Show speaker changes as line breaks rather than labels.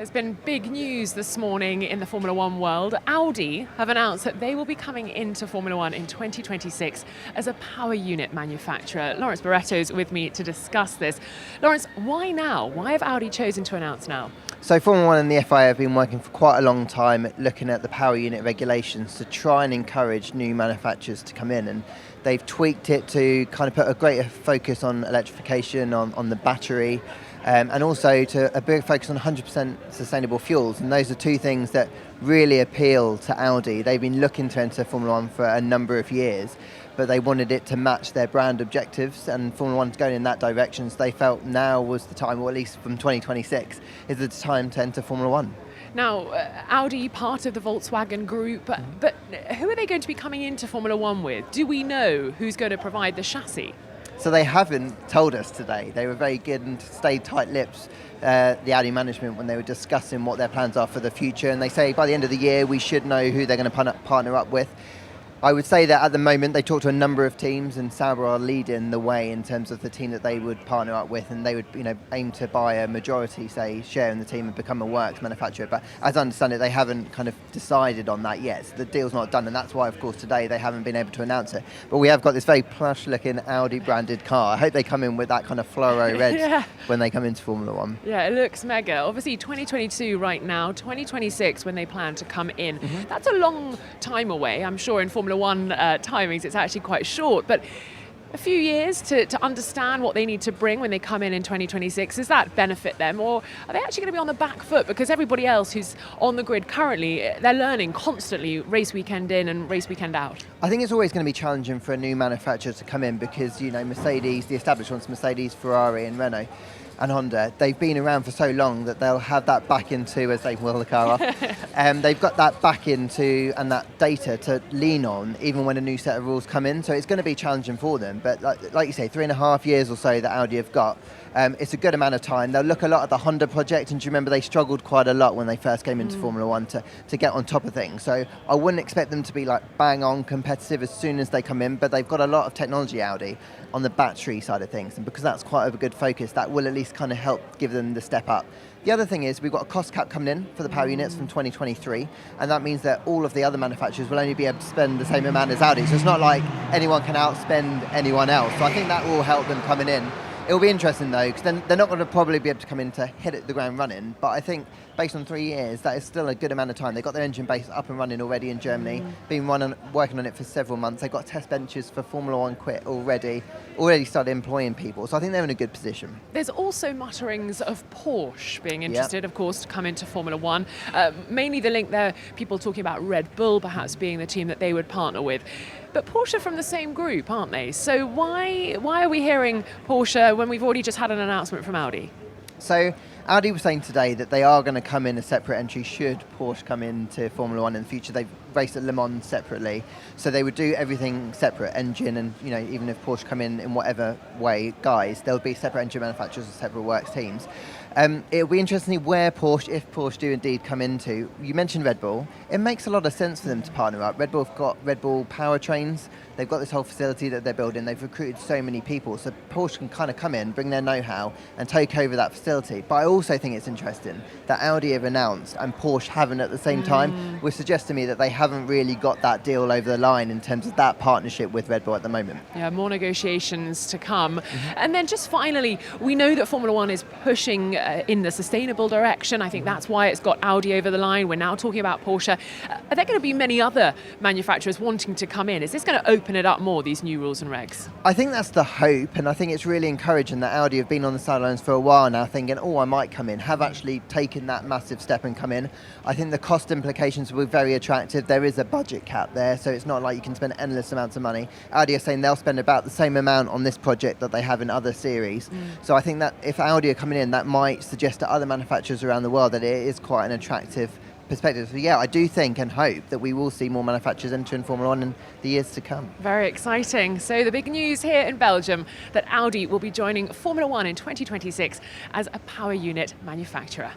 There's been big news this morning in the Formula One world. Audi have announced that they will be coming into Formula One in 2026 as a power unit manufacturer. Lawrence Barretto is with me to discuss this. Lawrence, why now? Why have Audi chosen to announce now?
So Formula One and the FIA have been working for quite a long time looking at the power unit regulations to try and encourage new manufacturers to come in, and they've tweaked it to kind of put a greater focus on electrification, on the battery, and also to a big focus on 100% sustainable fuels. And those are two things that really appeal to Audi. They've been looking to enter Formula One for a number of years, but they wanted it to match their brand objectives, and Formula One's going in that direction, so they felt now was the time, or at least from 2026, is the time to enter Formula One.
Now, Audi, part of the Volkswagen group, but who are they going to be coming into Formula One with? Do we know who's going to provide the chassis?
So they haven't told us today. They were very good and stayed tight-lipped, the Audi management, when they were discussing what their plans are for the future, and they say by the end of the year we should know who they're going to partner up with. I would say that at the moment they talk to a number of teams, and Sauber are leading the way in terms of the team that they would partner up with, and they would aim to buy a majority, say, share in the team and become a works manufacturer. But as I understand it, they haven't kind of decided on that yet. So the deal's not done, and that's why, of course, today they haven't been able to announce it. But we have got this very plush-looking Audi-branded car. I hope they come in with that kind of fluoro red when they come into Formula One.
Yeah, it looks mega. Obviously, 2022 right now, 2026 when they plan to come in. That's a long time away. I'm sure in Formula One timings it's actually quite short, but a few years to understand what they need to bring when they come in 2026, does that benefit them, or are they actually going to be on the back foot? Because everybody else who's on the grid currently, they're learning constantly, race weekend in and race weekend out.
I think it's always going to be challenging for a new manufacturer to come in because, Mercedes, the established ones, Mercedes, Ferrari and Renault and Honda, they've been around for so long that they'll have that back into, as they will the car off. They've got that back into and that data to lean on even when a new set of rules come in. So it's going to be challenging for them. But like you say, 3.5 years or so that Audi have got, it's a good amount of time. They'll look a lot at the Honda project, and do you remember they struggled quite a lot when they first came into Formula One to get on top of things. So I wouldn't expect them to be like bang on competitive as soon as they come in, but they've got a lot of technology, Audi, on the battery side of things, and because that's quite a good focus, that will at least kind of help give them the step up. The other thing is we've got a cost cap coming in for the power units from 2023, and that means that all of the other manufacturers will only be able to spend the same amount as Audi. So it's not like anyone can outspend anyone else. So I think that will help them coming in. It'll be interesting though, because then they're not going to probably be able to come in to hit it the ground running, but I think based on 3 years, that is still a good amount of time. They've got their engine base up and running already in Germany, been working on it for several months. They've got test benches for Formula One quit already started employing people. So I think they're in a good position.
There's also mutterings of Porsche being interested, of course, to come into Formula One. Mainly the link there, people talking about Red Bull perhaps being the team that they would partner with. But Porsche are from the same group, aren't they? So why are we hearing Porsche when we've already just had an announcement from Audi?
So Audi was saying today that they are going to come in a separate entry should Porsche come into Formula One in the future. They've raced at Le Mans separately, so they would do everything separate, engine, and even if Porsche come in whatever way, guys, there'll be separate engine manufacturers and separate works teams. It'll be interesting where Porsche, if Porsche do indeed come into. You mentioned Red Bull. It makes a lot of sense for them to partner up. Red Bull have got Red Bull powertrains. They've got this whole facility that they're building. They've recruited so many people, so Porsche can kind of come in, bring their know-how, and take over that facility. But I also think it's interesting that Audi have announced and Porsche haven't at the same time, which suggests to me that they haven't really got that deal over the line in terms of that partnership with Red Bull at the moment.
Yeah, more negotiations to come. And then just finally, we know that Formula One is pushing in the sustainable direction. I think that's why it's got Audi over the line. We're now talking about Porsche. Are there going to be many other manufacturers wanting to come in? Is this going to open it up more, these new rules and regs?
I think that's the hope, and I think it's really encouraging that Audi have been on the sidelines for a while now thinking, I might come in, have actually taken that massive step and come in. I think the cost implications will be very attractive. There is a budget cap there, so it's not like you can spend endless amounts of money. Audi are saying they'll spend about the same amount on this project that they have in other series. So I think that if Audi are coming in, that might suggest to other manufacturers around the world that it is quite an attractive perspective. So yeah, I do think and hope that we will see more manufacturers entering Formula One in the years to come.
Very exciting. So the big news here in Belgium that Audi will be joining Formula One in 2026 as a power unit manufacturer.